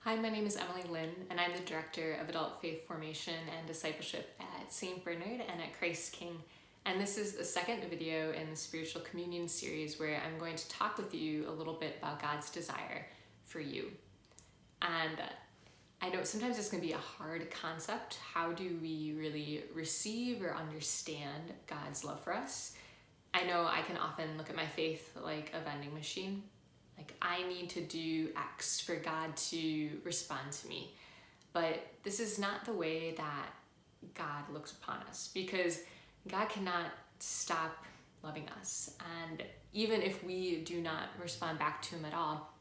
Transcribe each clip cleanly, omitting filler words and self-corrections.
Hi, my name is Emily Linn, and I'm the Director of Adult Faith Formation and Discipleship at St. Bernard and at Christ King. And this is the second video in the Spiritual Communion series where I'm going to talk with you a little bit about God's desire for you. And I know sometimes this can be a hard concept. How do we really receive or understand God's love for us? I know I can often look at my faith like a vending machine. Like, I need to do X for God to respond to me. But this is not the way that God looks upon us, because God cannot stop loving us. And even if we do not respond back to him at all,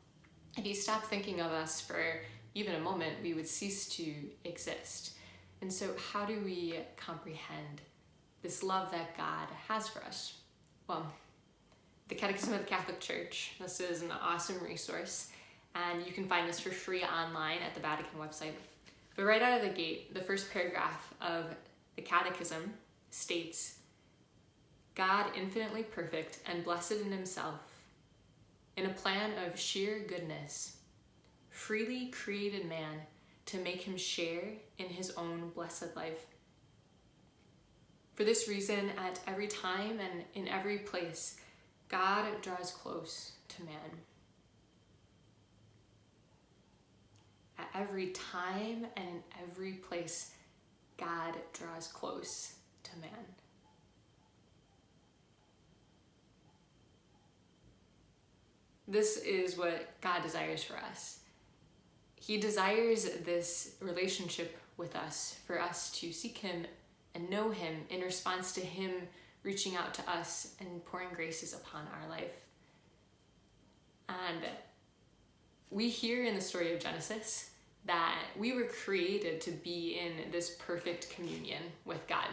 if he stopped thinking of us for even a moment, we would cease to exist. And so how do we comprehend this love that God has for us? Well, the Catechism of the Catholic Church. This is an awesome resource, and you can find this for free online at the Vatican website. But right out of the gate, the first paragraph of the Catechism states, God, infinitely perfect and blessed in himself, in a plan of sheer goodness, freely created man to make him share in his own blessed life. For this reason, at every time and in every place, God draws close to man. At every time and in every place, God draws close to man. This is what God desires for us. He desires this relationship with us, for us to seek him and know him in response to him reaching out to us and pouring graces upon our life. And we hear in the story of Genesis that we were created to be in this perfect communion with God.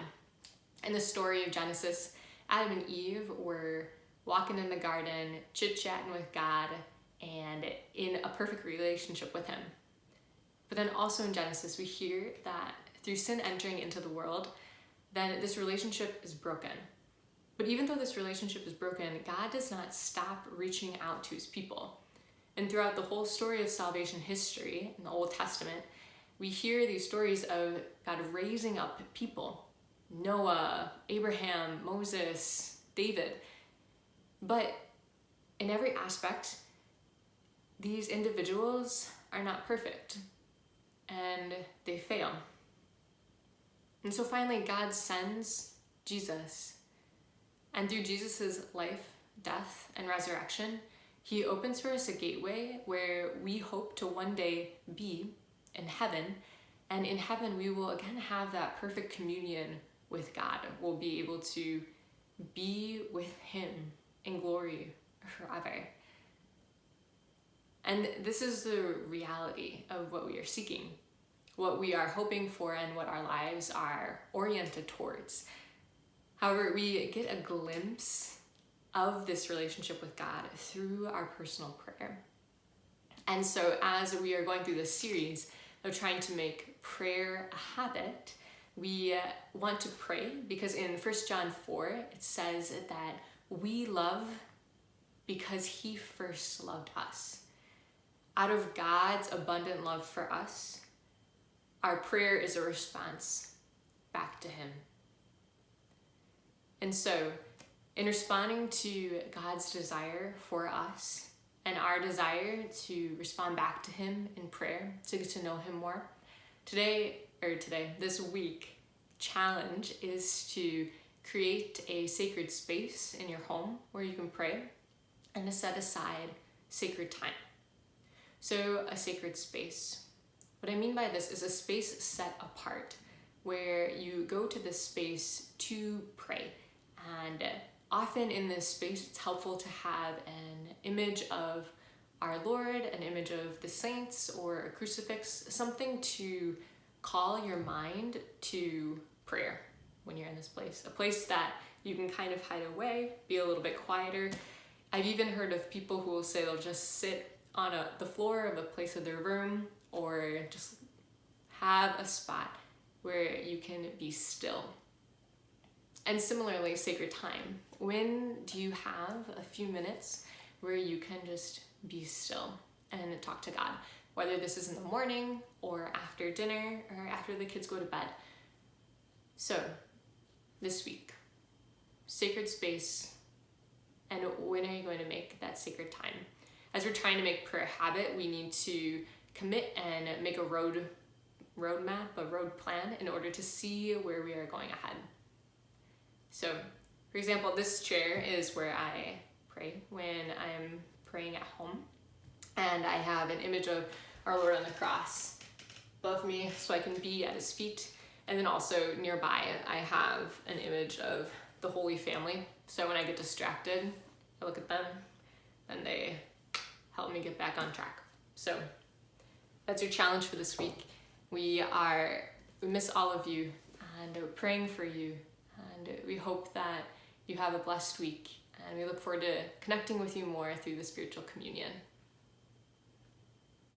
In the story of Genesis, Adam and Eve were walking in the garden, chit-chatting with God, and in a perfect relationship with him. But then also in Genesis, we hear that through sin entering into the world, then this relationship is broken. But even though this relationship is broken, God does not stop reaching out to his people. And throughout the whole story of salvation history in the Old Testament, we hear these stories of God raising up people. Noah, Abraham, Moses, David. But in every aspect, these individuals are not perfect, and they fail. And so finally, God sends Jesus. And through Jesus' life, death, and resurrection, he opens for us a gateway where we hope to one day be in heaven. And in heaven, we will again have that perfect communion with God. We'll be able to be with him in glory forever. And this is the reality of what we are seeking, what we are hoping for, and what our lives are oriented towards. However, we get a glimpse of this relationship with God through our personal prayer. And so as we are going through this series of trying to make prayer a habit, we want to pray because in 1 John 4, it says that we love because he first loved us. Out of God's abundant love for us, our prayer is a response back to him. And so, in responding to God's desire for us and our desire to respond back to him in prayer, to get to know him more, this week, challenge is to create a sacred space in your home where you can pray and to set aside sacred time. So, a sacred space. What I mean by this is a space set apart where you go to this space to pray. And often in this space, it's helpful to have an image of our Lord, an image of the saints, or a crucifix, something to call your mind to prayer when you're in this place. A place that you can kind of hide away, be a little bit quieter. I've even heard of people who will say they'll just sit on the floor of a place of their room, or just have a spot where you can be still. And similarly, sacred time. When do you have a few minutes where you can just be still and talk to God? whether this is in the morning or after dinner or after the kids go to bed. So this week, sacred space, and when are you going to make that sacred time? As we're trying to make prayer a habit, we need to commit and make a roadmap, a road plan in order to see where we are going ahead. So, for example, this chair is where I pray when I'm praying at home. And I have an image of our Lord on the cross above me so I can be at his feet. And then also nearby, I have an image of the Holy Family. So when I get distracted, I look at them and they help me get back on track. So that's your challenge for this week. We miss all of you and we're praying for you. And we hope that you have a blessed week. And we look forward to connecting with you more through the spiritual communion.